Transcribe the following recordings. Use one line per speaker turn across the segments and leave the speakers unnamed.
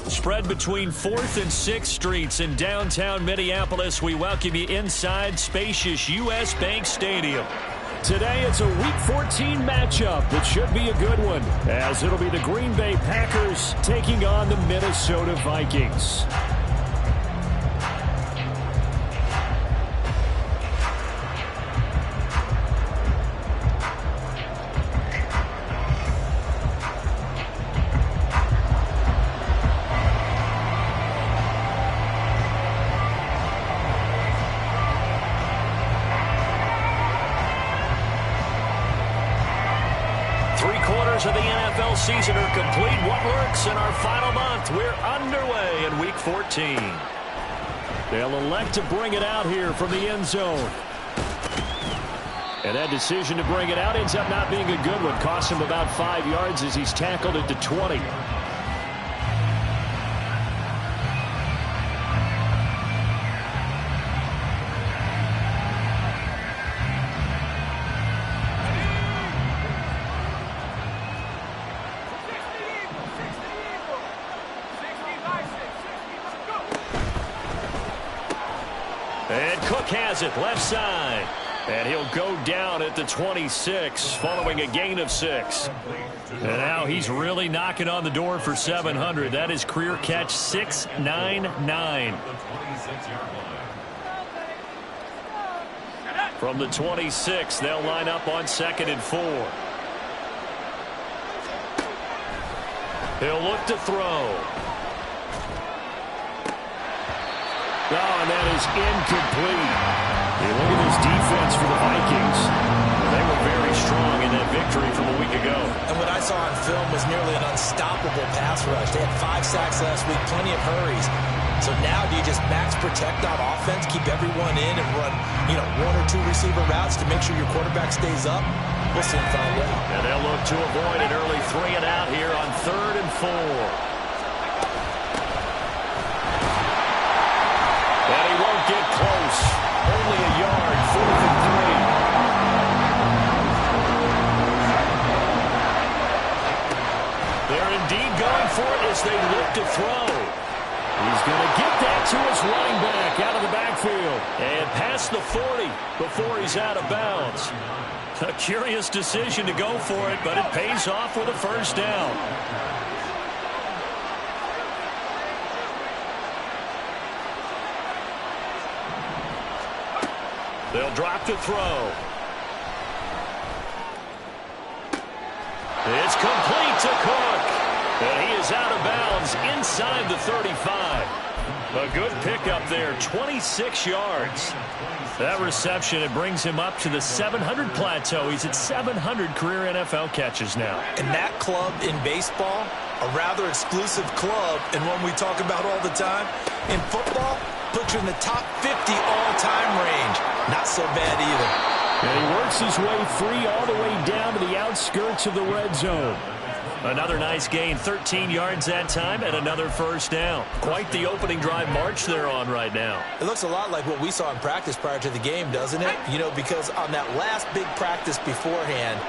Spread between 4th and 6th Streets in downtown Minneapolis. We welcome you inside spacious U.S. Bank Stadium.
Today it's a Week 14 matchup that should be a good one, as it'll be the Green Bay Packers taking on the Minnesota Vikings.
Of the NFL season are complete. What works in our final month? We're underway in Week 14.
They'll elect to bring it out here from the end zone. And that decision to bring it out ends up not being a good one. Costs him about 5 yards as he's tackled at the 20.
And Cook has it left side. And he'll go down at the 26 following a gain of 6. And now he's really knocking on the door for 700. That is career catch 699. From the 26, they'll line up on 2nd and 4. He'll look to throw.
Oh, and that is incomplete. Hey, look at this defense for the Vikings.
They were very strong in that victory from a week ago.
And what I saw on film was nearly an unstoppable pass rush. They had 5 sacks last week, plenty of hurries. So now do you just max protect on offense, keep everyone in, and run, 1 or 2 receiver routes to make sure your quarterback stays up? We'll soon find out.
And they'll look to avoid an early 3 and out here on 3rd and 4. And he won't get close. Only a yard, 4th and 3. They're indeed going for it as they look to throw.
He's going to get that to his running back out of the backfield.
And past the 40 before he's out of bounds. A curious decision to go for it, but it pays off with a first down. They'll drop to throw. It's complete to Cook. And he is out of bounds inside the 35. A good pickup there, 26 yards. That reception, it brings him up to the 700 plateau. He's at 700 career NFL catches now.
And that club in baseball, a rather exclusive club, and one we talk about all the time. In football, puts you in the top 50 all-time range. Not so bad either.
And he works his way free all the way down to the outskirts of the red zone.
Another nice gain, 13 yards that time, and another first down. Quite the opening drive march they're on right now.
It looks a lot like what we saw in practice prior to the game, doesn't it? Because on that last big practice beforehand,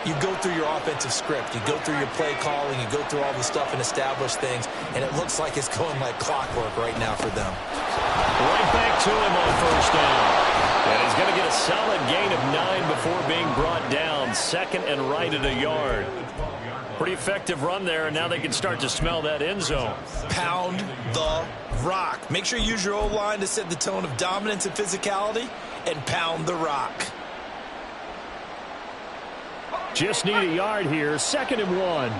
you go through your offensive script. You go through your play calling. You go through all the stuff and establish things, and it looks like it's going like clockwork right now for them.
Right back to him on first down. And he's going to get a solid gain of 9 before being brought down. 2nd and right at a yard. Pretty effective run there, and now they can start to smell that end zone.
Pound the rock. Make sure you use your O-line to set the tone of dominance and physicality, and pound the rock.
Just need a yard here. 2nd and 1.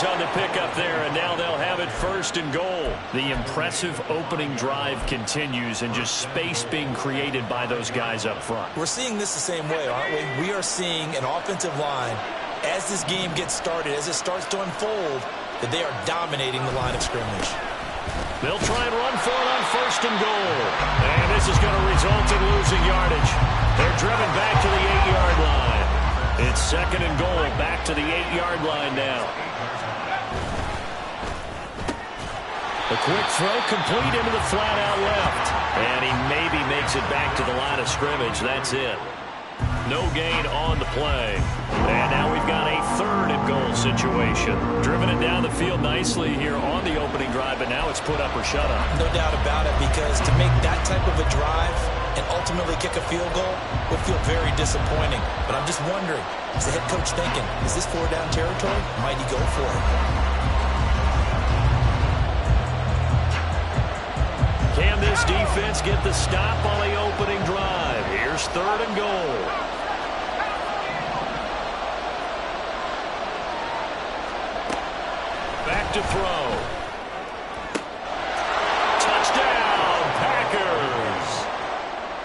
On the pickup there, and now they'll have it 1st and goal. The impressive opening drive continues, and just space being created by those guys up front.
We're seeing this the same way, aren't we? We are seeing an offensive line, as this game gets started, as it starts to unfold, that they are dominating the line of scrimmage.
They'll try and run for it on 1st and goal. And this is going to result in losing yardage. They're driven back to the 8-yard line. It's 2nd and goal, back to the 8-yard line now.
A quick throw complete into the flat out left.
And he maybe makes it back to the line of scrimmage. That's it. No gain on the play. And now we've got a 3rd and goal situation. Driven it down the field nicely here on the opening drive, but now it's put up or shut up.
No doubt about it, because to make that type of a drive and ultimately kick a field goal would feel very disappointing. But I'm just wondering, is the head coach thinking, is this 4-down territory? Might he go for it?
Can this defense get the stop on the opening drive? Here's 3rd and goal. Back to throw. Touchdown, Packers.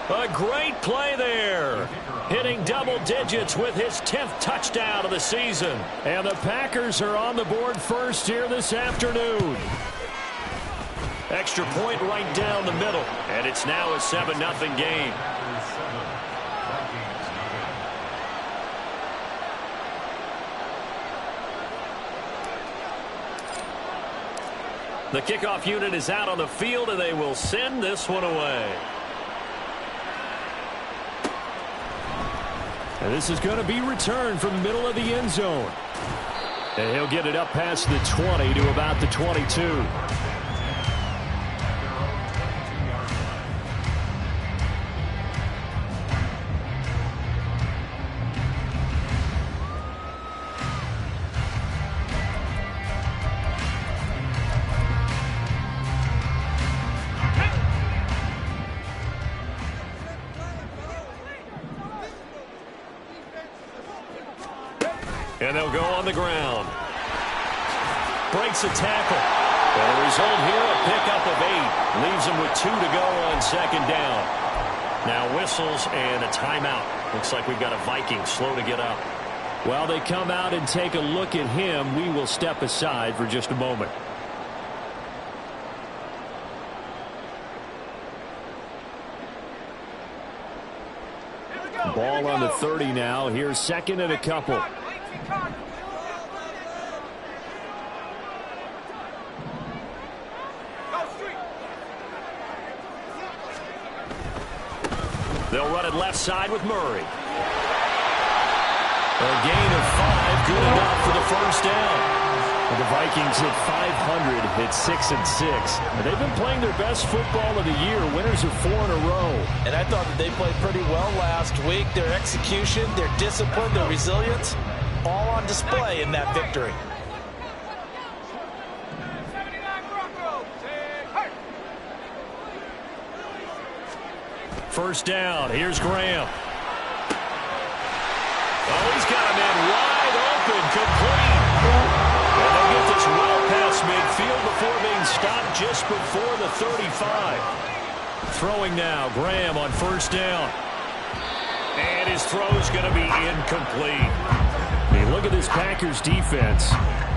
A great play there. Hitting double digits with his 10th touchdown of the season.
And the Packers are on the board first here this afternoon.
Extra point right down the middle. And it's now a 7-0 game. The kickoff unit is out on the field, and they will send this one away.
And this is going to be returned from the middle of the end zone. And he'll get it up past the 20 to about the 22.
And they'll go on the ground. Breaks a tackle. And the result here, a pickup of 8. Leaves them with 2 to go on 2nd down. Now whistles and a timeout. Looks like we've got a Viking slow to get up.
While they come out and take a look at him, we will step aside for just a moment. Ball on the 30 now. Here's 2nd and a couple.
They'll run it left side with Murray. A gain of 5, good enough for the 1st down.
And the Vikings hit 500, hit 6-6. And they've been playing their best football of the year. Winners of 4 in a row.
And I thought that they played pretty well last week. Their execution, their discipline, their resilience, all on display in that victory.
First down. Here's Graham. Oh, he's got a man wide open, complete. And they'll get this well past midfield before being stopped just before the 35. Throwing now. Graham on 1st down. And his throw's going to be incomplete.
Hey, look at this Packers defense.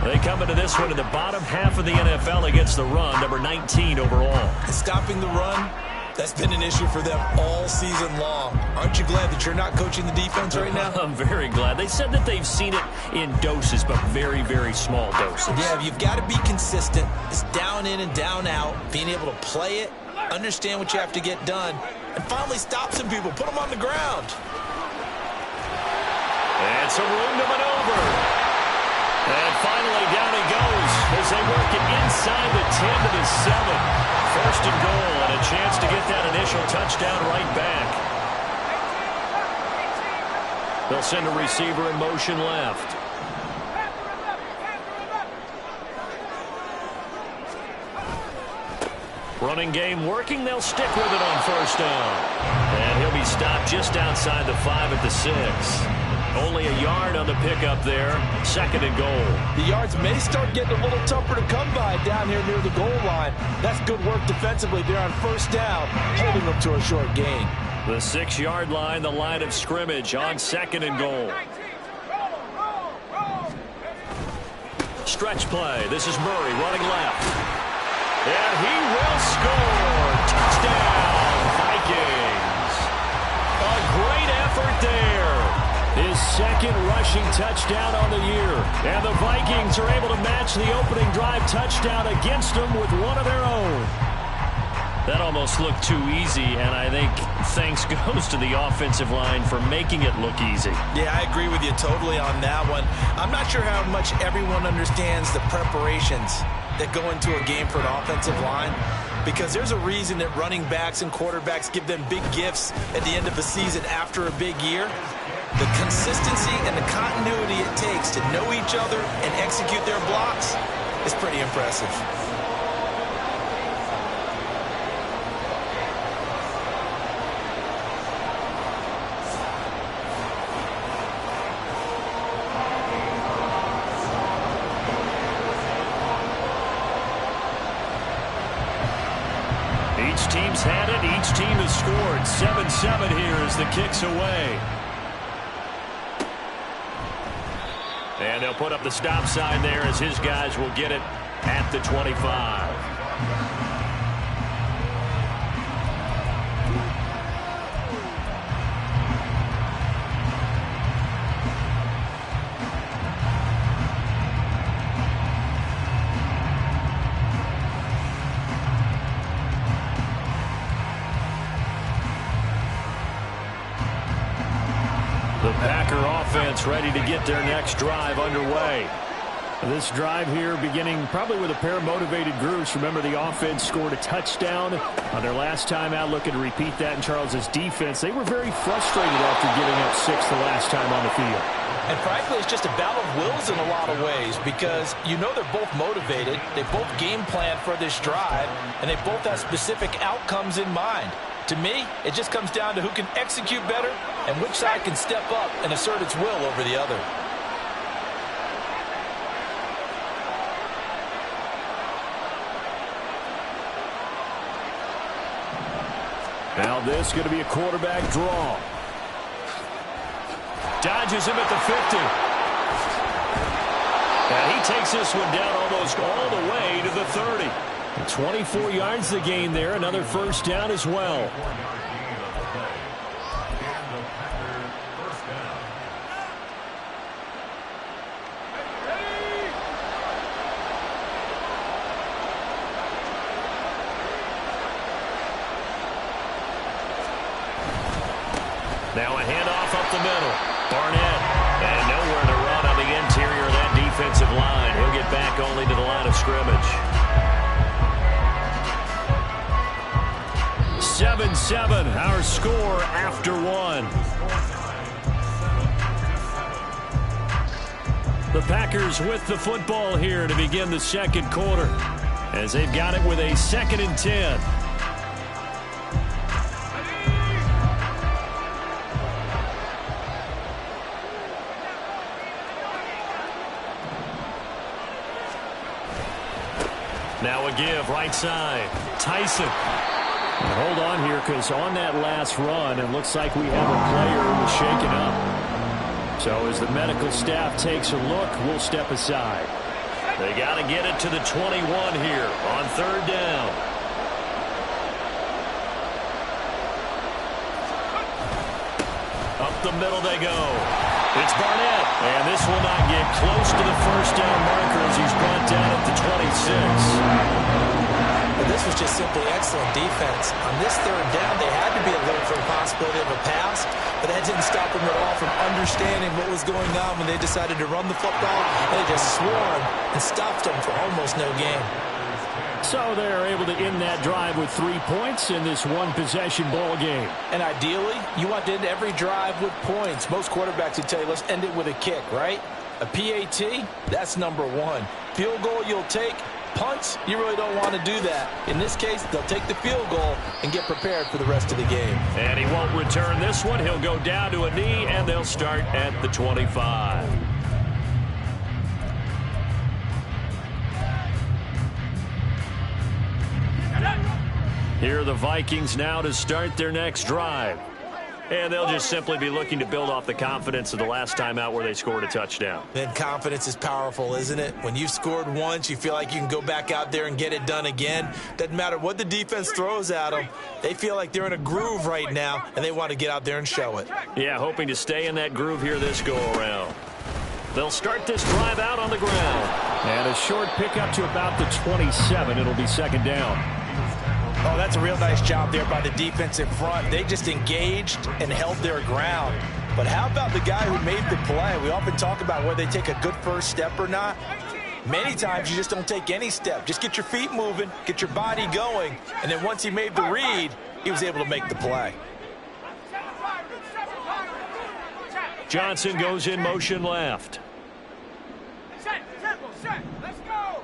They come into this one in the bottom half of the NFL against the run, number 19 overall.
Stopping the run, that's been an issue for them all season long. Aren't you glad that you're not coaching the defense right now?
I'm very glad. They said that they've seen it in doses, but very, very small doses.
Yeah, you've got to be consistent. It's down in and down out, being able to play it, understand what you have to get done, and finally stop some people, put them on the ground.
And some room to maneuver. And finally down he goes as they work it inside the 10 to the 7. 1st and goal and a chance to get that initial touchdown right back. They'll send a receiver in motion left. Running game working. They'll stick with it on 1st down. And he'll be stopped just outside the 5 at the 6. Only a yard on the pickup there. 2nd and goal.
The yards may start getting a little tougher to come by down here near the goal line. That's good work defensively there on 1st down, holding them to a short gain.
The 6-yard line, the line of scrimmage on 2nd and goal. Stretch play. This is Murray running left. And he will score. Touchdown, Vikings. A great effort there.
His 2nd rushing touchdown on the year. And the Vikings are able to match the opening drive touchdown against them with one of their own.
That almost looked too easy, and I think thanks goes to the offensive line for making it look easy.
Yeah, I agree with you totally on that one. I'm not sure how much everyone understands the preparations that go into a game for an offensive line, because there's a reason that running backs and quarterbacks give them big gifts at the end of the season after a big year. The consistency and the continuity it takes to know each other and execute their blocks is pretty impressive.
Each team's had it. Each team has scored. 7-7 here as the kick's away. And they'll put up the stop sign there as his guys will get it at the 25. The Packer offense ready to get their next drive underway.
This drive here beginning probably with a pair of motivated groups. Remember, the offense scored a touchdown on their last time out, looking to repeat that in Charles's defense. They were very frustrated after giving up 6 the last time on the field.
And frankly, it's just a battle of wills in a lot of ways, because you know they're both motivated, they both game plan for this drive, and they both have specific outcomes in mind. To me, it just comes down to who can execute better and which side can step up and assert its will over the other.
Now this is going to be a quarterback draw.
Dodges him at the 50. And he takes this one down almost all the way to the 30.
24 yards the gain there. Another first down as well.
Now a handoff up the middle. Barnett. And nowhere to run on the interior of that defensive line. He'll get back only to the line of scrimmage. 7-7, our score after one. The Packers with the football here to begin the second quarter, as they've got it with a 2nd and 10. Now a give, right side. Tyson.
And hold on here, because on that last run, it looks like we have a player who was shaken up. So as the medical staff takes a look, we'll step aside.
They got to get it to the 21 here on 3rd down. Up the middle they go. It's Barnett. And this will not get close to the first down marker as he's brought down at the 26.
But this was just simply excellent defense. On this 3rd down, they had to be alert for the possibility of a pass, but that didn't stop them at all from understanding what was going on when they decided to run the football. They just swarmed and stopped them for almost no gain.
So they're able to end that drive with 3 points in this one-possession ball game.
And ideally, you want to end every drive with points. Most quarterbacks would tell you, let's end it with a kick, right? A PAT, that's number 1. Field goal you'll take. Punts, you really don't want to do that. In this case, they'll take the field goal and get prepared for the rest of the game.
And he won't return this one. He'll go down to a knee, and they'll start at the 25. Here are the Vikings now to start their next drive. And they'll just simply be looking to build off the confidence of the last time out where they scored a touchdown.
And confidence is powerful, isn't it? When you've scored once, you feel like you can go back out there and get it done again. Doesn't matter what the defense throws at them. They feel like they're in a groove right now, and they want to get out there and show it.
Yeah, hoping to stay in that groove here this go-around. They'll start this drive out on the ground.
And a short pickup to about the 27. It'll be 2nd down.
Oh, that's a real nice job there by the defensive front. They just engaged and held their ground. But how about the guy who made the play? We often talk about whether they take a good first step or not. Many times you just don't take any step. Just get your feet moving, get your body going, and then once he made the read, he was able to make the play.
Johnson goes in motion left.
Let's go.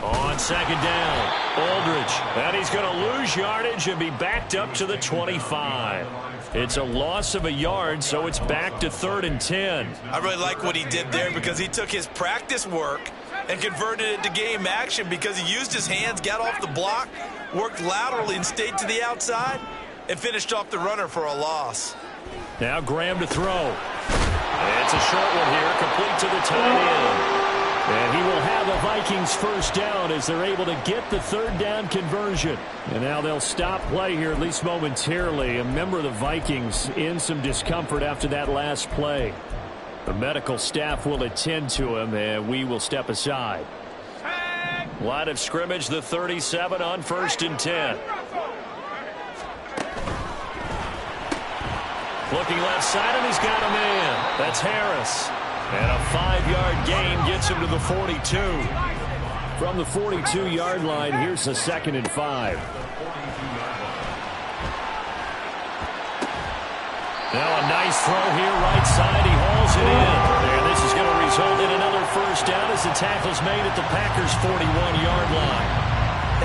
On second down, Aldridge. And he's going to lose yardage and be backed up to the 25. It's a loss of a yard, so it's back to 3rd and 10.
I really like what he did there because he took his practice work and converted it to game action because he used his hands, got off the block, worked laterally and stayed to the outside, and finished off the runner for a loss.
Now Graham to throw. It's a short one here, complete to the tight end. And he will have a Vikings first down as they're able to get the 3rd down conversion. And now they'll stop play here, at least momentarily. A member of the Vikings in some discomfort after that last play. The medical staff will attend to him, and we will step aside. Line of scrimmage, the 37 on 1st and 10. Looking left side, and he's got a man. That's Harris. And a 5-yard gain gets him to the 42. From the 42-yard line, here's a 2nd and 5. Now a nice throw here, right side. He hauls it in. And this is going to result in another first down as the tackle's made at the Packers' 41-yard line.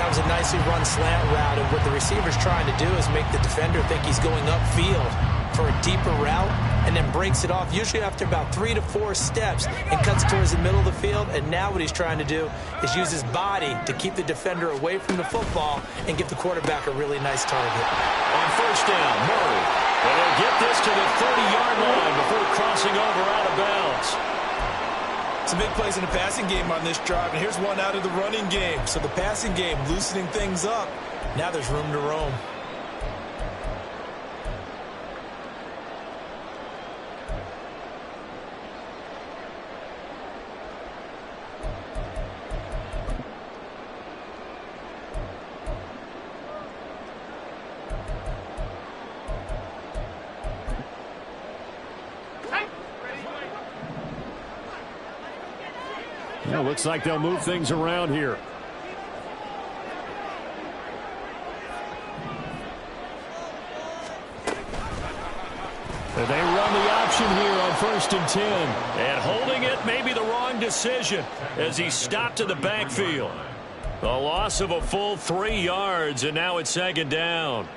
That was a nicely run slant route, and what the receiver's trying to do is make the defender think he's going upfield for a deeper route, and then breaks it off, usually after about 3 to 4 steps, and cuts towards the middle of the field. And now what he's trying to do is use his body to keep the defender away from the football and give the quarterback a really nice target.
On first down, Murray. And they'll get this to the 30-yard line before crossing over out of bounds.
Some big plays in the passing game on this drive, and here's one out of the running game. So the passing game loosening things up. Now there's room to roam.
Well, looks like they'll move things around here. And they run the option here on 1st and 10. And holding it may be the wrong decision as he stopped to the backfield. A loss of a full 3 yards, and now it's 2nd down.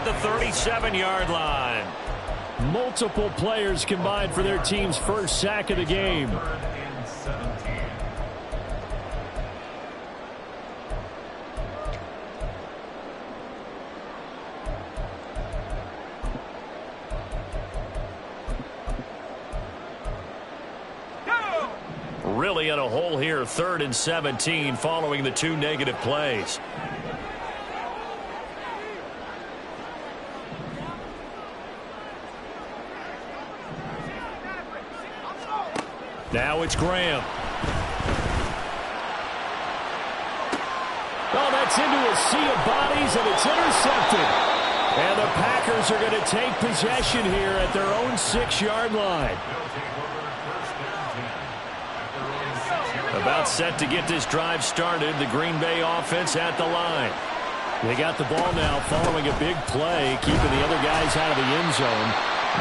The 37-yard line. Multiple players combined for their team's first sack of the game. Really in a hole here, 3rd and 17 following the 2 negative plays. Now it's Graham. Oh, that's into a sea of bodies, and it's intercepted. And the Packers are going to take possession here at their own 6-yard line. About set to get this drive started. The Green Bay offense at the line. They got the ball now following a big play, keeping the other guys out of the end zone.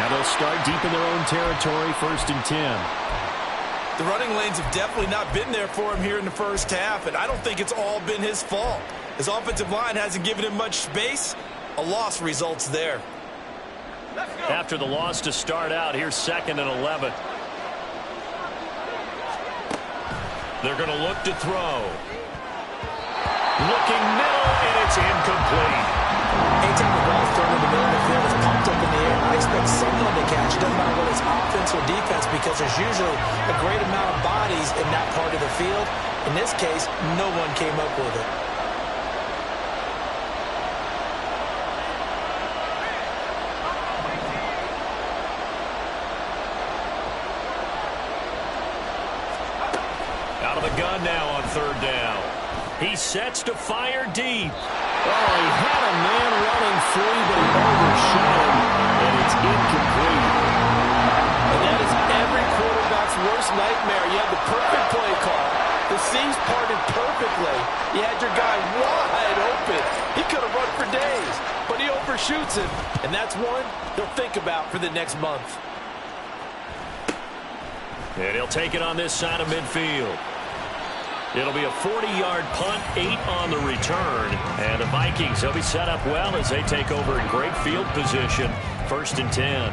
Now they'll start deep in their own territory, 1st and 10.
The running lanes have definitely not been there for him here in the first half, and I don't think it's all been his fault. His offensive line hasn't given him much space. A loss results there.
After the loss to start out, here's 2nd and 11. They're going to look to throw. Looking middle, and it's incomplete.
Anytime the ball's thrown in the middle of the field, it's popped up in the air. I expect someone to catch it. Doesn't matter whether it's offense or defense, because there's usually a great amount of bodies in that part of the field. In this case, no one came up with it.
Out of the gun now on 3rd down. He sets to fire deep.
Oh, he had a man running free, but he overshot him, and it's incomplete.
And that is every quarterback's worst nightmare. You had the perfect play call. The seams parted perfectly. You had your guy wide open. He could have run for days, but he overshoots it. And that's one he'll think about for the next month.
And he'll take it on this side of midfield. It'll be a 40-yard punt, 8 on the return. And the Vikings, they'll be set up well as they take over in great field position. 1st and 10.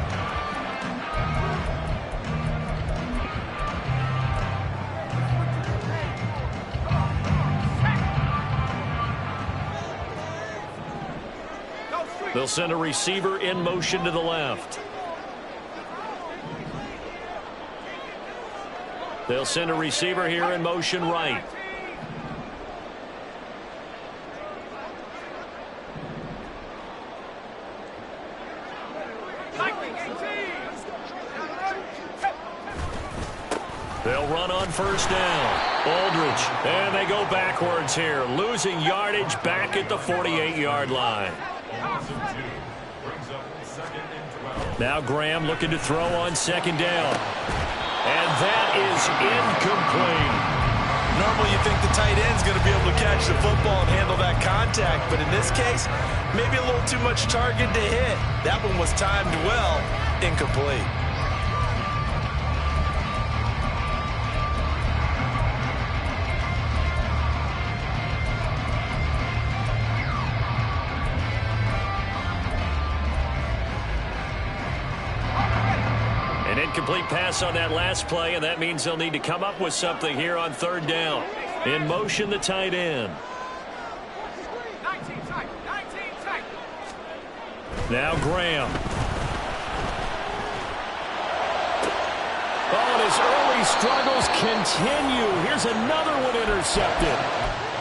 They'll send a receiver in motion to the left. They'll send a receiver here in motion right. They'll run on 1st down. Aldridge, and they go backwards here, losing yardage back at the 48-yard line. Now Graham looking to throw on 2nd down. And that is incomplete.
Normally you think the tight end's going to be able to catch the football and handle that contact, but in this case, maybe a little too much target to hit. That one was timed well, incomplete.
Incomplete pass on that last play, and that means they'll need to come up with something here on 3rd down. In motion, the tight end. Now Graham.
Oh, and his early struggles continue. Here's another one intercepted.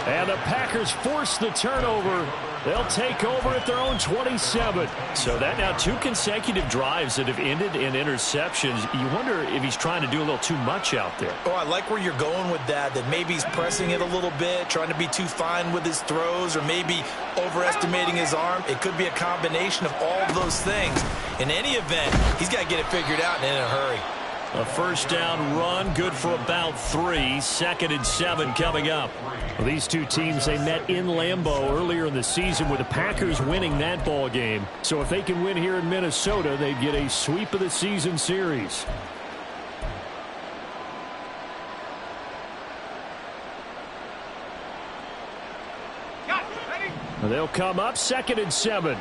And the Packers force the turnover. They'll take over at their own 27.
So that now 2 consecutive drives that have ended in interceptions. You wonder if he's trying to do a little too much out there.
Oh, I like where you're going with that maybe he's pressing it a little bit, trying to be too fine with his throws, or maybe overestimating his arm. It could be a combination of all of those things. In any event, he's got to get it figured out and in a hurry.
A 1st down run, good for about 3. 2nd and 7 coming up.
Well, these two teams, they met in Lambeau earlier in the season with the Packers winning that ball game. So if they can win here in Minnesota, they get a sweep of the season series. They'll come up 2nd and 7.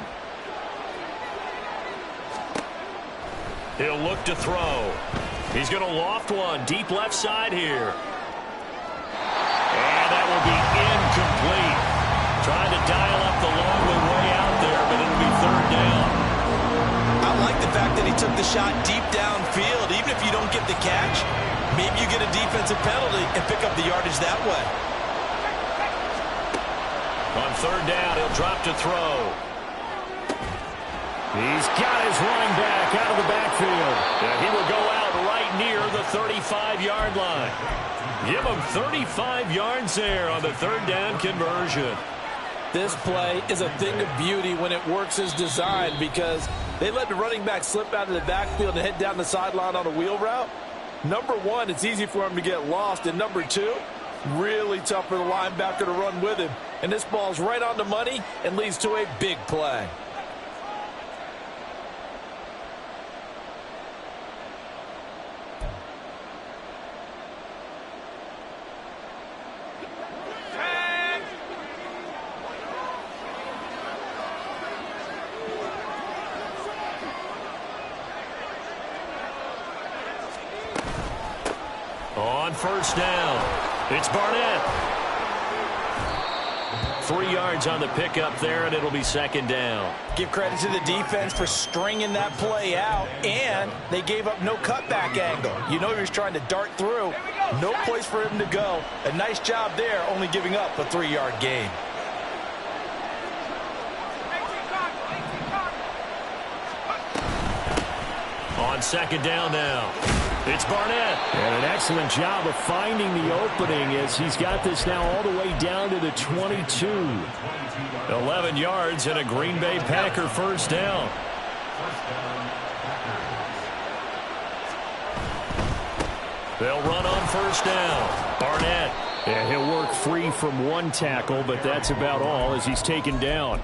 He'll look to throw. He's going to loft one deep left side here. And that will be incomplete. Trying to dial up the long way out there, but it'll be 3rd down.
I like the fact that he took the shot deep downfield. Even if you don't get the catch, maybe you get a defensive penalty and pick up the yardage that way.
On 3rd down, he'll drop to throw.
He's got his running back out of the backfield.
And he will go out right near the 35-yard line. Give him 35 yards there on the 3rd down conversion.
This play is a thing of beauty when it works as designed, because they let the running back slip out of the backfield and head down the sideline on a wheel route. Number one, it's easy for him to get lost. And number two, really tough for the linebacker to run with him. And this ball's right on the money and leads to a big play.
first down. It's Barnett. 3 yards on the pickup there, and it'll be second down.
Give credit to the defense for stringing that play out, and they gave up no cutback angle. You know he was trying to dart through. No place for him to go. A nice job there, only giving up a 3-yard gain.
On second down now, it's Barnett.
And an excellent job of finding the opening as he's got this now all the way down to the 22.
11 yards and a Green Bay Packer first down. They'll run on first down. Barnett.
Yeah, he'll work free from one tackle, but that's about all as he's taken down.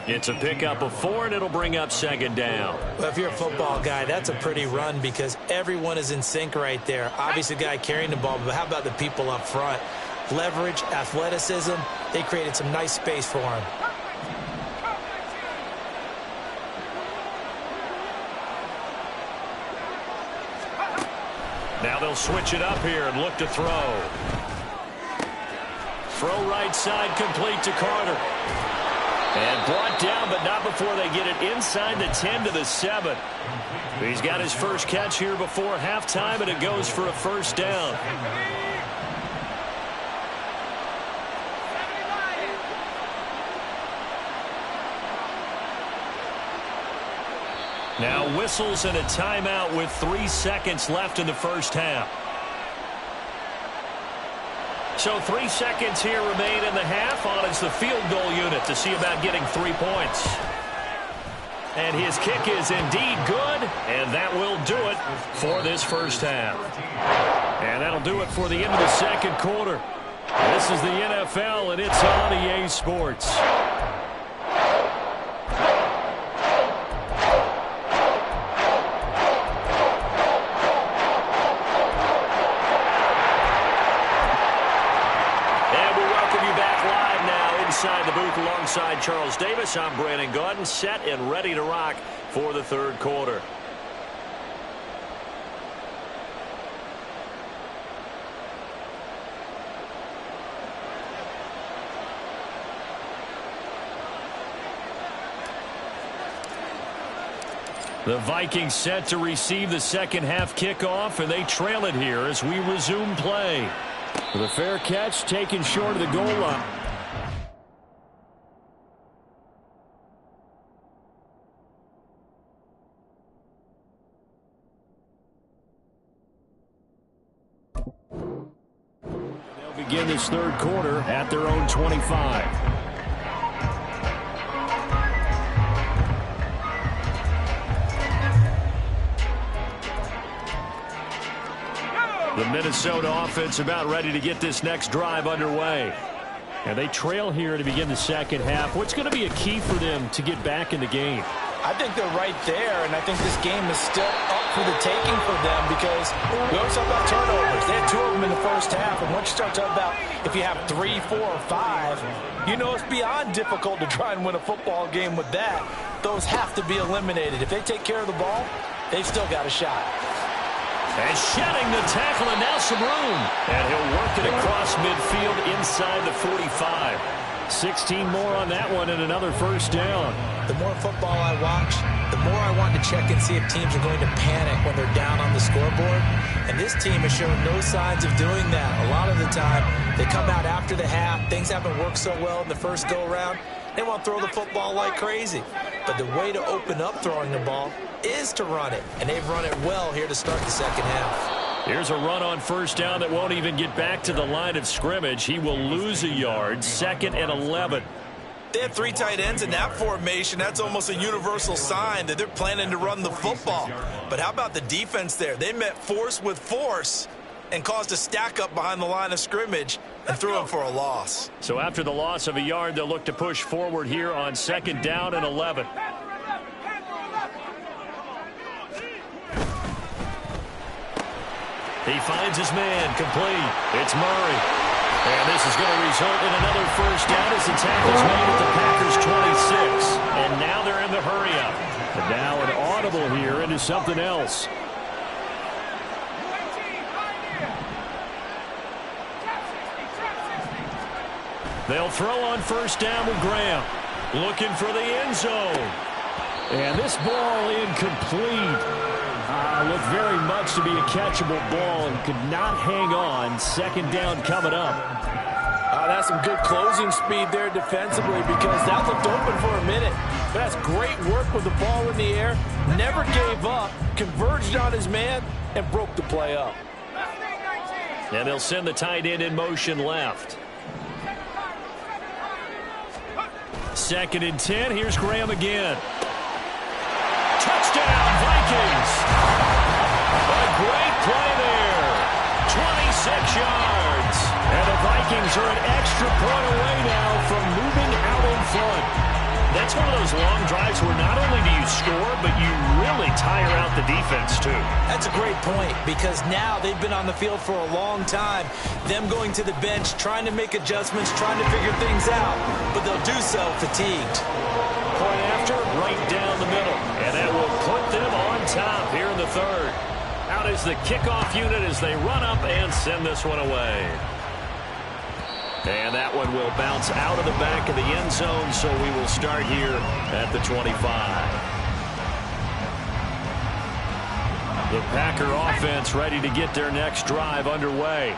It's a pickup of 4, and it'll bring up second down.
Well, if you're a football guy, that's a pretty run because everyone is in sync right there. Obviously, the guy carrying the ball, but how about the people up front? Leverage, athleticism, they created some nice space for him.
Now they'll switch it up here and look to throw. Throw right side complete to Carter. And brought down, but not before they get it inside the 10 to the 7. He's got his first catch here before halftime, and it goes for a first down. Now whistles and a timeout with 3 seconds left in the first half. So 3 seconds here remain in the half. On is the field goal unit to see about getting 3 points. And his kick is indeed good, and that will do it for this first half. And that'll do it for the end of the second quarter. This is the NFL, and it's on EA Sports. Inside the booth alongside Charles Davis, I'm Brandon Gaudin, set and ready to rock for the third quarter. The Vikings set to receive the second half kickoff, and they trail it here as we resume play.
With a fair catch taken short of the goal line. Begin this third quarter at their own 25.
The Minnesota offense about ready to get this next drive underway.
And they trail here to begin the second half. What's going to be a key for them to get back in the game?
I think they're right there, and I think this game is still up for the taking for them because we always talk about turnovers. They had 2 of them in the first half, and once you start talking about if you have 3, 4, or 5, you know it's beyond difficult to try and win a football game with that. Those have to be eliminated. If they take care of the ball, they've still got a shot.
And shedding the tackle, and now some room. And he'll work it across midfield inside the 45.
16 more on that one and another first down.
The more football I watch, the more I want to check and see if teams are going to panic when they're down on the scoreboard. And this team has shown no signs of doing that. A lot of the time, they come out after the half. Things haven't worked so well in the first go-around. They want to throw the football like crazy. But the way to open up throwing the ball is to run it. And they've run it well here to start the second half.
Here's a run on first down that won't even get back to the line of scrimmage. He will lose a yard, 2nd and 11.
They have 3 tight ends in that formation. That's almost a universal sign that they're planning to run the football. But how about the defense there? They met force with force and caused a stack up behind the line of scrimmage and threw him for a loss.
So after the loss of a yard, they'll look to push forward here on 2nd down and 11. He finds his man, complete. It's Murray. And this is going to result in another first down as the tackle's made at the Packers' 26. And now they're in the hurry-up.
And now an audible here into something else.
They'll throw on first down with Graham. Looking for the end zone.
And this ball incomplete. Looked very much to be a catchable ball and could not hang on. Second down coming up.
That's some good closing speed there defensively because that looked open for a minute. But that's great work with the ball in the air. Never gave up, converged on his man, and broke the play up.
And they'll send the tight end in motion left. 2nd and 10. Here's Graham again. Touchdown, Vikings. A great play there. 26 yards.
And the Vikings are an extra point away now from moving out in front.
That's one of those long drives where not only do you score, but you really tire out the defense, too.
That's a great point because now they've been on the field for a long time. Them going to the bench, trying to make adjustments, trying to figure things out, but they'll do so fatigued.
Point after, right down the middle. And that will put them on top here in the 3rd. Out is the kickoff unit as they run up and send this one away. And that one will bounce out of the back of the end zone, so we will start here at the 25. The Packer offense ready to get their next drive underway.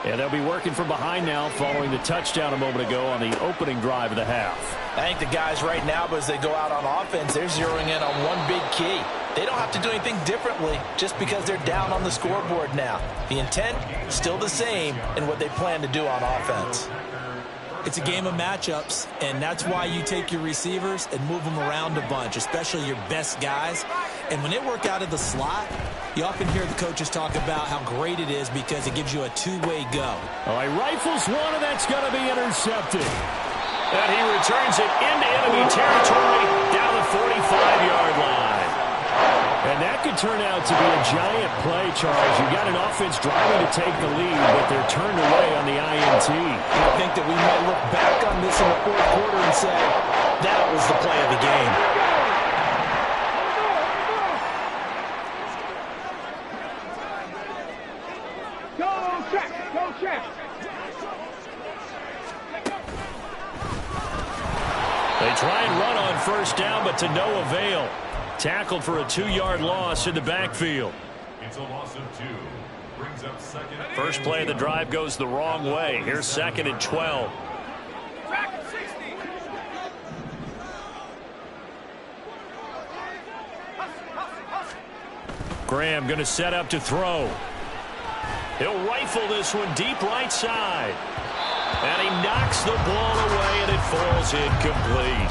And they'll be working from behind now following the touchdown a moment ago on the opening drive of the half.
I think the guys right now, as they go out on offense, they're zeroing in on one big key. They don't have to do anything differently just because they're down on the scoreboard now. The intent, still the same in what they plan to do on offense.
It's a game of matchups, and that's why you take your receivers and move them around a bunch, especially your best guys. And when they work out of the slot, you often hear the coaches talk about how great it is because it gives you a two-way go.
All right, rifles one, and that's going to be intercepted.
And he returns it into enemy territory down the 45-yard line.
And that could turn out to be a giant play, Charles. You got an offense driving to take the lead, but they're turned away on the INT.
I think that we might look back on this in the 4th quarter and say, that was the play of the game.
Go check.
They try and run on first down, but to no avail. Tackled for a 2-yard loss in the backfield.
It's a loss of 2. Brings up 2nd.
First play of the drive goes the wrong way. Here's 2nd and 12. Graham going to set up to throw. He'll rifle this one deep right side. And he knocks the ball away, and it falls incomplete.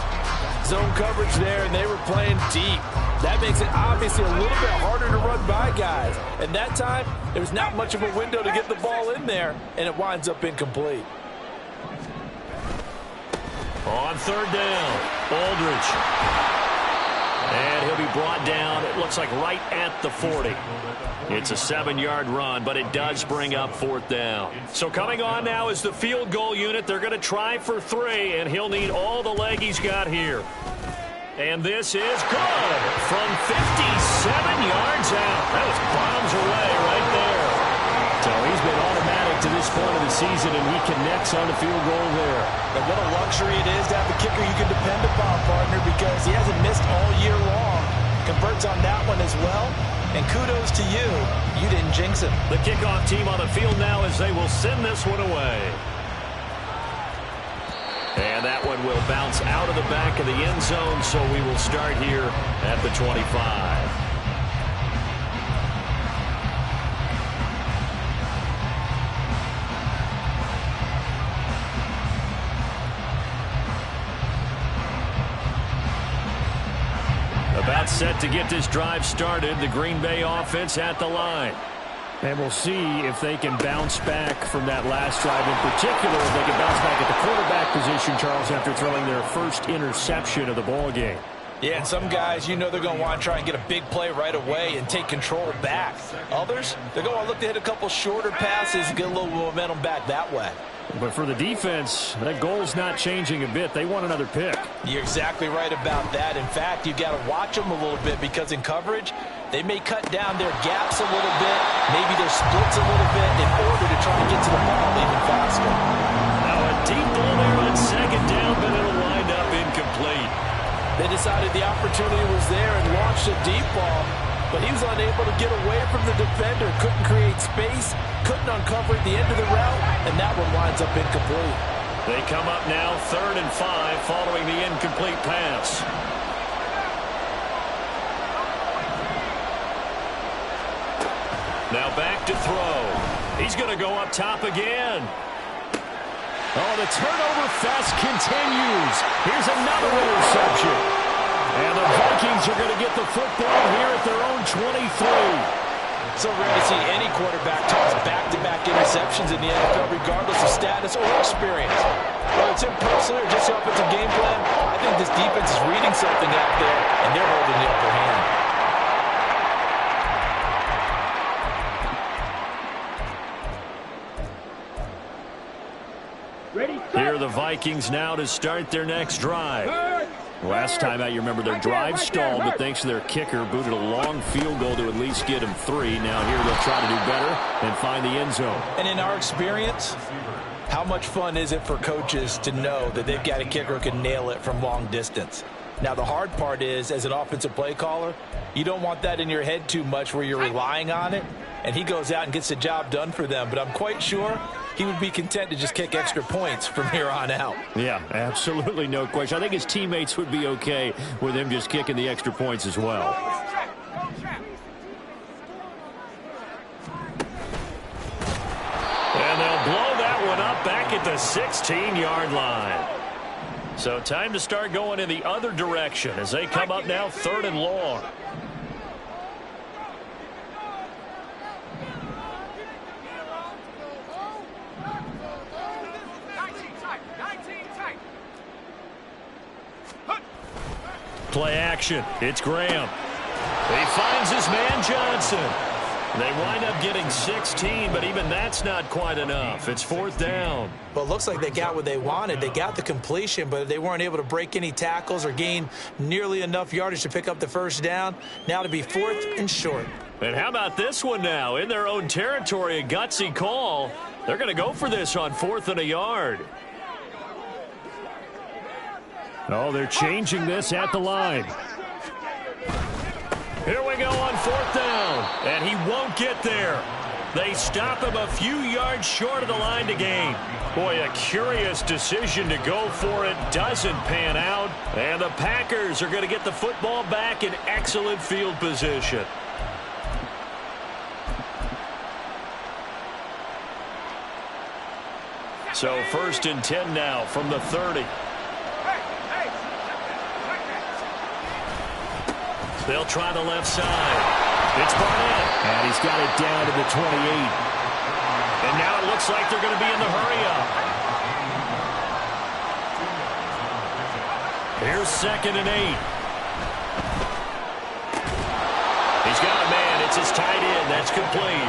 Zone coverage there, and they were playing deep. That makes it obviously a little bit harder to run by guys. And that time, there's not much of a window to get the ball in there, and it winds up incomplete.
On 3rd down, Aldridge. And he'll be brought down, it looks like right at the 40. It's a 7-yard run, but it does bring up 4th down. So coming on now is the field goal unit. They're going to try for 3, and he'll need all the leg he's got here. And this is good from 57 yards out. That was bombs away right there.
So he's been automatic to this point of the season, and he connects on the field goal there.
And what a luxury it is to have a kicker you can depend upon, partner, because he hasn't missed all year long. Converts on that one as well. And kudos to you. You didn't jinx it.
The kickoff team on the field now as they will send this one away. And that one will bounce out of the back of the end zone, so we will start here at the 25. About set to get this drive started. The Green Bay offense at the line.
And we'll see if they can bounce back from that last drive in particular. If they can bounce back at the quarterback position, Charles, after throwing their first interception of the ball game.
Yeah, and some guys, you know they're going to want to try and get a big play right away and take control back. Others, they're going to look to hit a couple shorter passes and get a little momentum back that way.
But for the defense, that goal's not changing a bit. They want another pick.
You're exactly right about that. In fact, you've got to watch them a little bit because in coverage, they may cut down their gaps a little bit, maybe their splits a little bit in order to try and get to the ball even faster.
Now a deep ball
They decided the opportunity was there and launched a deep ball, but he was unable to get away from the defender, couldn't create space, couldn't uncover at the end of the route, and that one winds up incomplete.
They come up now 3rd and 5 following the incomplete pass. Now back to throw. He's going to go up top again. Oh, the turnover fest continues. Here's another interception. And the Vikings are going to get the football here at their own 23.
So rare to see any quarterback toss back-to-back interceptions in the NFL, regardless of status or experience. Whether it's him personally or just the offensive game plan, I think this defense is reading something out there, and they're holding the upper hand.
Here are the Vikings now to start their next drive. Last time out, you remember their drive stalled, but thanks to their kicker, booted a long field goal to at least get them 3. Now here they'll try to do better and find the end zone.
And in our experience, how much fun is it for coaches to know that they've got a kicker who can nail it from long distance? Now, the hard part is, as an offensive play caller, you don't want that in your head too much where you're relying on it, and he goes out and gets the job done for them. But I'm quite sure he would be content to just kick extra points from here on out.
Yeah, absolutely no question. I think his teammates would be okay with him just kicking the extra points as well. And they'll blow that one up back at the 16-yard line. So time to start going in the other direction as they come up now 3rd and long. Play action. It's Graham. He finds his man Johnson. They wind up getting 16, but even that's not quite enough. It's 4th down.
Well, it looks like they got what they wanted. They got the completion, but they weren't able to break any tackles or gain nearly enough yardage to pick up the first down. Now to be 4th and short.
And how about this one now? In their own territory, a gutsy call. They're going to go for this on 4th and a yard. Oh, they're changing this at the line. Here we go on 4th down, and he won't get there. They stop him a few yards short of the line to gain. Boy, a curious decision to go for it. Doesn't pan out, and the Packers are going to get the football back in excellent field position. So 1st and 10 now from the 30. They'll try the left side. It's Barnett. And he's got it down to the 28. And now it looks like they're going to be in the hurry-up. Here's 2nd and 8. He's got a man. It's his tight end. That's complete.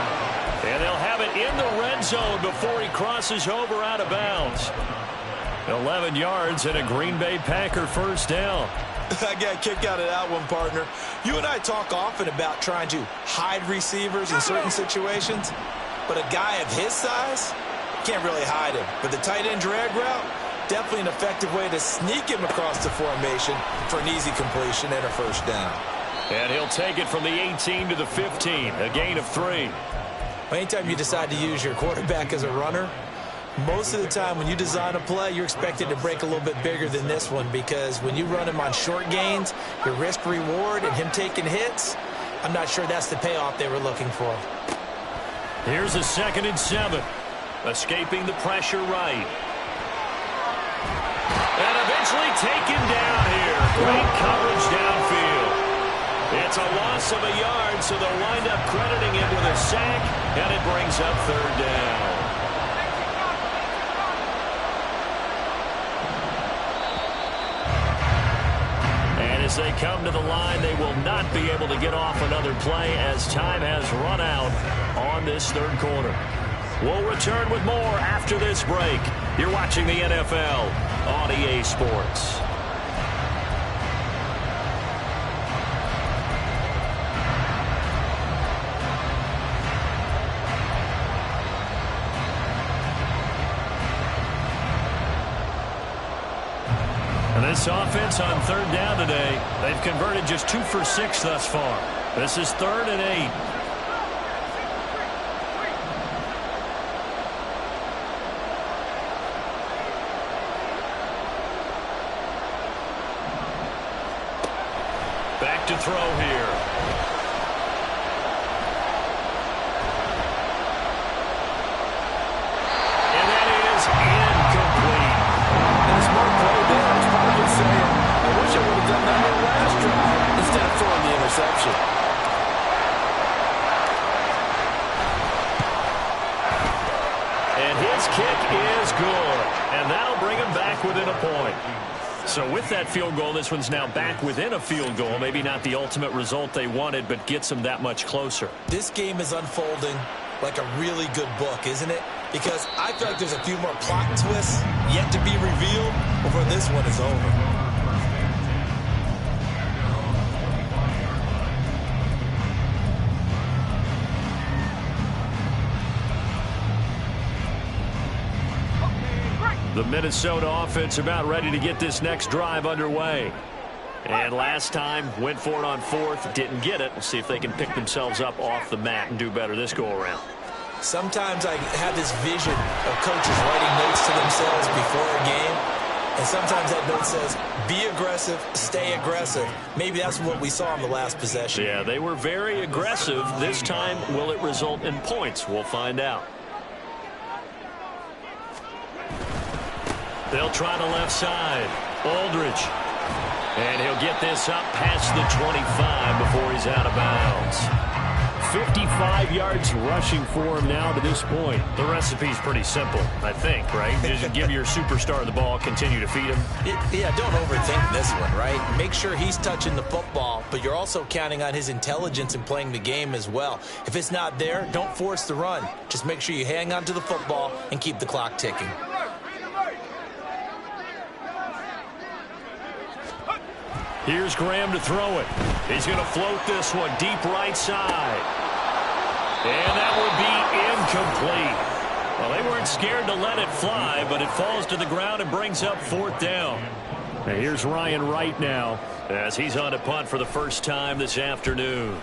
And they'll have it in the red zone before he crosses over out of bounds. 11 yards and a Green Bay Packer first down.
I got a kick out of that one, partner. You and I talk often about trying to hide receivers in certain situations, but a guy of his size can't really hide him. But the tight end drag route, definitely an effective way to sneak him across the formation for an easy completion and a first down.
And he'll take it from the 18 to the 15, a gain of 3.
Anytime you decide to use your quarterback as a runner, most of the time when you design a play, you're expected to break a little bit bigger than this one, because when you run him on short gains, your risk-reward and him taking hits, I'm not sure that's the payoff they were looking for.
Here's a 2nd and 7. Escaping the pressure right. And eventually taken down here. Great coverage downfield. It's a loss of a yard, so they'll wind up crediting him with a sack, and it brings up 3rd down. As they come to the line, they will not be able to get off another play as time has run out on this 3rd quarter. We'll return with more after this break. You're watching the NFL on EA Sports.
And this offense on third down today, they've converted just 2 for 6 thus far. This is 3rd and 8. Back to throw here. And that is incomplete.
And a smart play there. He's probably saying, I wish I would have done that on the last drive instead of throwing the interception.
And his kick is good. And that'll bring him back within a point. So with that field goal, this one's now back within a field goal. Maybe not the ultimate result they wanted, but gets them that much closer.
This game is unfolding like a really good book, isn't it? Because I feel like there's a few more plot twists yet to be revealed before this one is over.
The Minnesota offense about ready to get this next drive underway. And last time, went for it on 4th, didn't get it. We'll see if they can pick themselves up off the mat and do better this go-around.
Sometimes I have this vision of coaches writing notes to themselves before a game. And sometimes that note says, be aggressive, stay aggressive. Maybe that's what we saw in the last possession.
Yeah, they were very aggressive. This time, will it result in points? We'll find out. They'll try the left side. Aldridge. And he'll get this up past the 25 before he's out of bounds.
55 yards rushing for him now to this point.
The recipe's pretty simple, I think, right? Just give your superstar the ball, continue to feed him.
Yeah, don't overthink this one, right? Make sure he's touching the football, but you're also counting on his intelligence in playing the game as well. If it's not there, don't force the run. Just make sure you hang on to the football and keep the clock ticking.
Here's Graham to throw it. He's going to float this one deep right side. And that would be incomplete. Well, they weren't scared to let it fly, but it falls to the ground and brings up 4th down.
And here's Ryan Wright now,
as he's on a punt for the first time this afternoon.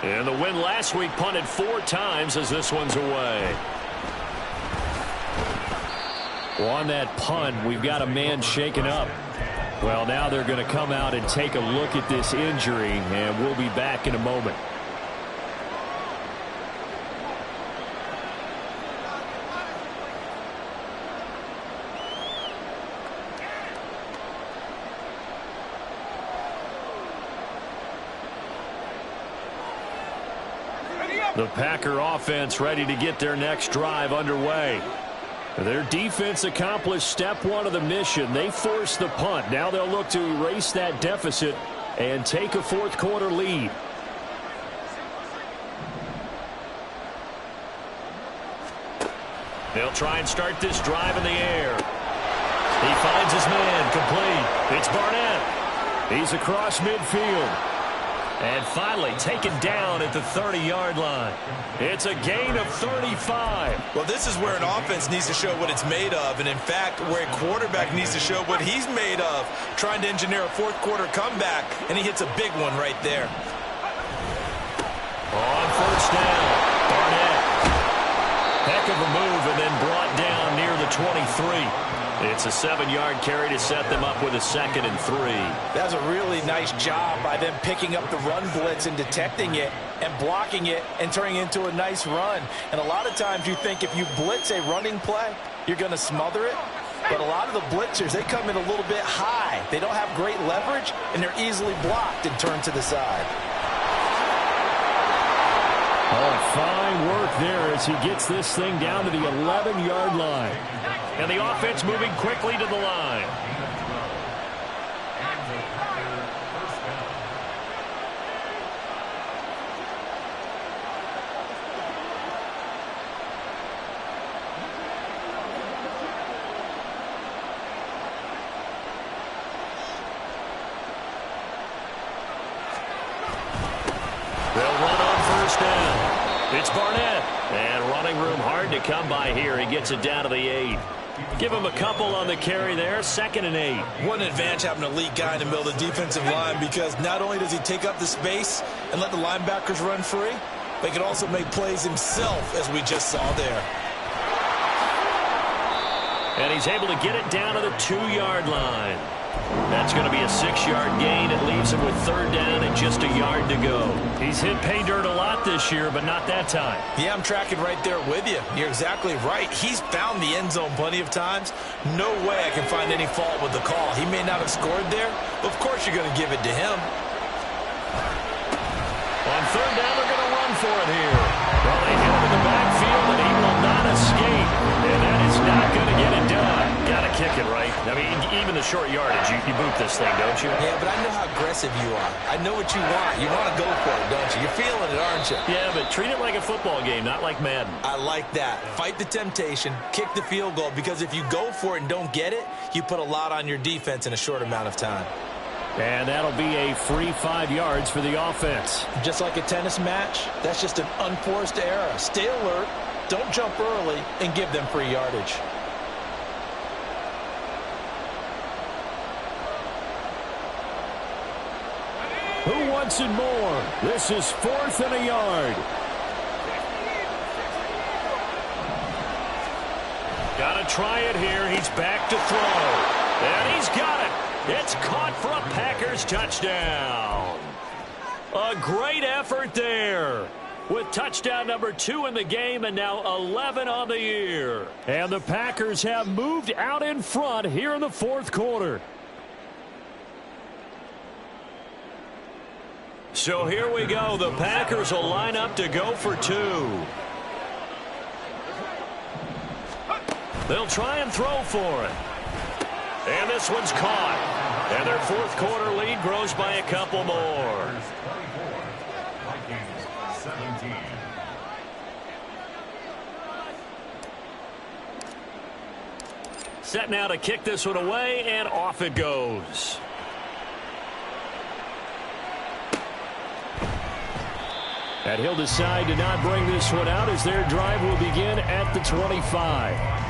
And the win last week punted 4 times as this one's away.
Well, on that punt, we've got a man shaken up. Well, now they're going to come out and take a look at this injury, and we'll be back in a moment.
The Packer offense ready to get their next drive underway.
Their defense accomplished step 1 of the mission. They forced the punt. Now they'll look to erase that deficit and take a 4th quarter lead.
They'll try and start this drive in the air. He finds his man, complete. It's Barnett.
He's across midfield.
And finally taken down at the 30-yard line. It's a gain of 35.
Well, this is where an offense needs to show what it's made of, and in fact, where a quarterback needs to show what he's made of, trying to engineer a 4th quarter comeback, and he hits a big one right there.
On 1st down, Barnett. Heck of a move, and then brought down near the 23. It's a 7-yard carry to set them up with a 2nd and 3.
That's a really nice job by them picking up the run blitz and detecting it and blocking it and turning it into a nice run. And a lot of times you think if you blitz a running play, you're going to smother it. But a lot of the blitzers, they come in a little bit high. They don't have great leverage, and they're easily blocked and turned to the side.
Oh, fine work there as he gets this thing down to the 11-yard line.
And the offense moving quickly to the line. They'll run on 1st down. It's Barnett. And running room hard to come by here. He gets it down to the 8. Give him a couple on the carry there. 2nd and 8.
What an advantage having an elite guy in the middle of the defensive line, because not only does he take up the space and let the linebackers run free, but he can also make plays himself, as we just saw there.
And he's able to get it down to the 2-yard line. That's going to be a 6-yard gain. It leaves him with 3rd down and just a yard to go. He's hit pay dirt a lot this year, but not that time.
Yeah, I'm tracking right there with you. You're exactly right. He's found the end zone plenty of times. No way I can find any fault with the call. He may not have scored there, but of course you're going to give it to him.
On 3rd down, they're going to run for it here. Well, they hit him in the backfield, and he will not escape. And that is not going to get it done. Got to kick it, right? I mean, even the short yardage, you boot this thing, don't you?
Yeah, but I know how aggressive you are. I know what you want. You want to go for it, don't you? You're feeling it, aren't you?
Yeah, but treat it like a football game, not like Madden.
I like that. Fight the temptation. Kick the field goal, because if you go for it and don't get it, you put a lot on your defense in a short amount of time.
And that'll be a free 5 yards for the offense.
Just like a tennis match, that's just an unforced error. Stay alert, don't jump early, and give them free yardage.
Who wants it more? This is 4th and a yard.
Got to try it here. He's back to throw. And he's got it. It's caught for a Packers touchdown. A great effort there, with touchdown number 2 in the game and now 11 on the year.
And the Packers have moved out in front here in the 4th quarter.
So here we go. The Packers will line up to go for 2. They'll try and throw for it. And this one's caught. And their 4th quarter lead grows by a couple more. Set now to kick this one away, and off it goes.
And he'll decide to not bring this one out as their drive will begin at the 25.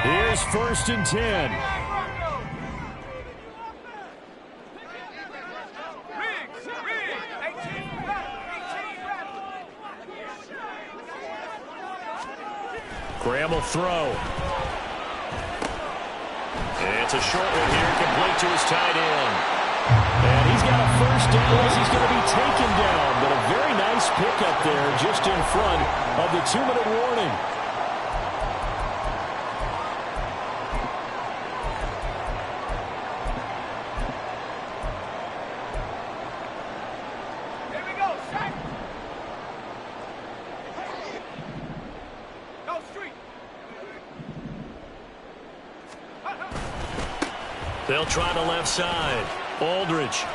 Here's 1st and 10.
Graham will throw. And it's a short one here, complete to his tight end.
And he's got a 1st down as he's going to be taken down. But a very nice pickup there just in front of the 2-minute warning.
They'll try the left side. Aldridge.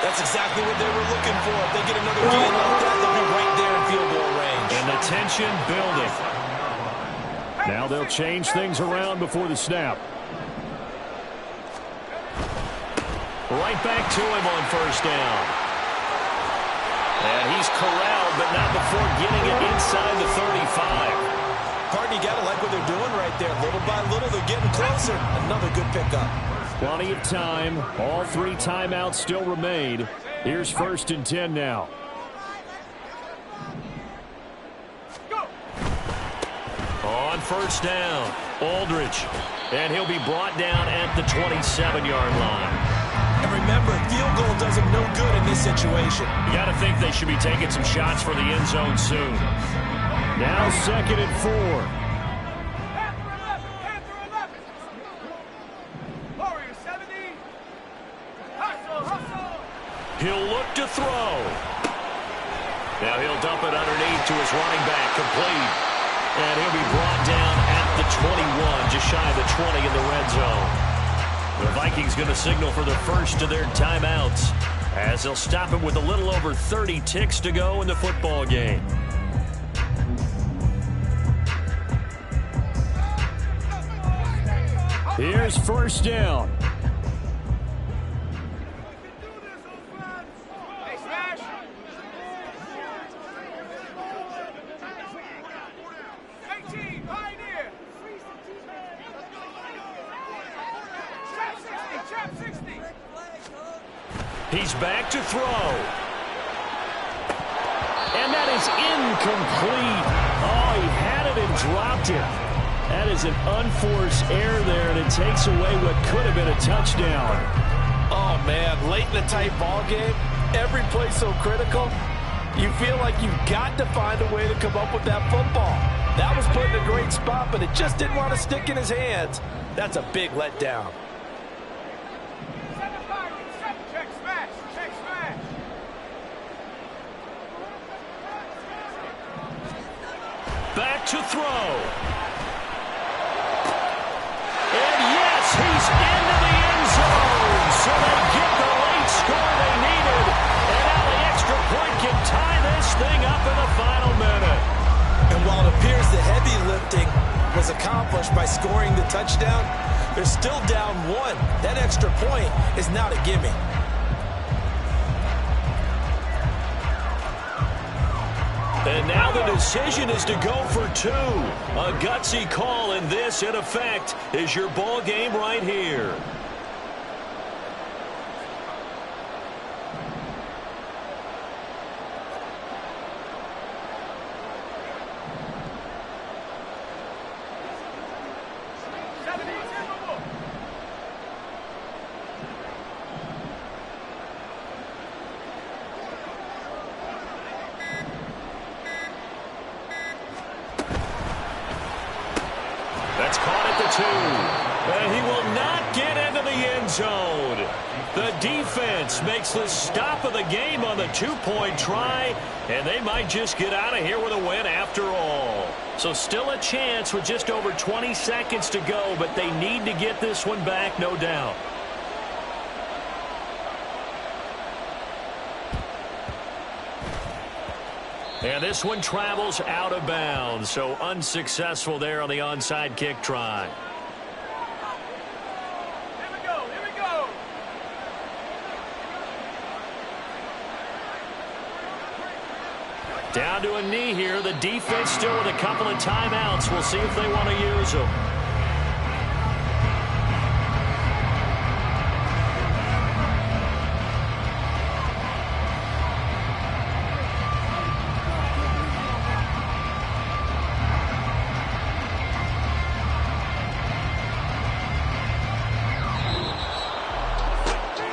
That's exactly what they were looking for. If they get another gain like that, they'll be right there in field goal range.
And the tension building.
Now they'll change things around before the snap.
Right back to him on 1st down. And he's corralled, but not before getting it inside the 35.
Partner, you got to like what they're doing right there. Little by little, they're getting closer. Another good pickup.
Plenty of time. All 3 timeouts still remain. Here's 1st and 10 now.
On 1st down, Aldridge. And he'll be brought down at the 27-yard line.
And remember, field goal does him no good in this situation.
You got to think they should be taking some shots for the end zone soon.
Now 2nd and 4.
He'll look to throw. Now he'll dump it underneath to his running back, complete. And he'll be brought down at the 21, just shy of the 20 in the red zone. The Vikings going to signal for the first of their timeouts, as they'll stop it with a little over 30 ticks to go in the football game.
Here's 1st down.
He's back to throw. And that is incomplete. Oh, he had it and dropped it. That is an unforced error there, and it takes away what could have been a touchdown.
Oh, man, late in a tight ball game, every play so critical, you feel like you've got to find a way to come up with that football. That was put in a great spot, but it just didn't want to stick in his hands. That's a big letdown.
Back to throw. And yes, he's into the end zone. So they get the late score they needed. And now the extra point can tie this thing up in the final minute.
And while it appears the heavy lifting was accomplished by scoring the touchdown, they're still down one. That extra point is not a gimme.
And now the decision is to go for two. A gutsy call, and this, in effect, is your ball game right here. That's caught at the 2. And he will not get into the end zone. The defense makes the stop of the game on the 2-point try, and they might just get out of here with a win after all. So still a chance with just over 20 seconds to go, but they need to get this one back, no doubt. And this one travels out of bounds, so unsuccessful there on the onside kick try.
Here we go, here we go.
Down to a knee here. The defense still with a couple of timeouts. We'll see if they want to use them.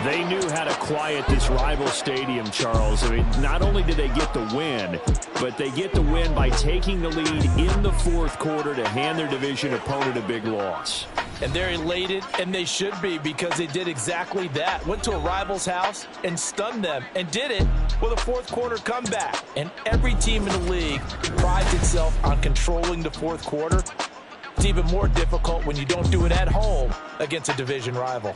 They knew how to quiet this rival stadium, Charles. I mean, not only did they get the win, but they get the win by taking the lead in the fourth quarter to hand their division opponent a big loss.
And they're elated, and they should be, because they did exactly that. Went to a rival's house and stunned them, and did it with a fourth quarter comeback. And every team in the league prides itself on controlling the fourth quarter. It's even more difficult when you don't do it at home against a division rival.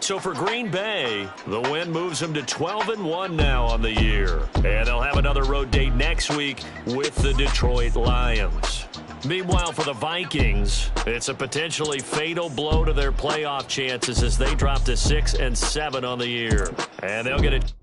So for Green Bay, the win moves them to 12-1 now on the year. And they'll have another road date next week with the Detroit Lions. Meanwhile, for the Vikings, it's a potentially fatal blow to their playoff chances as they drop to 6-7 on the year. And they'll get it.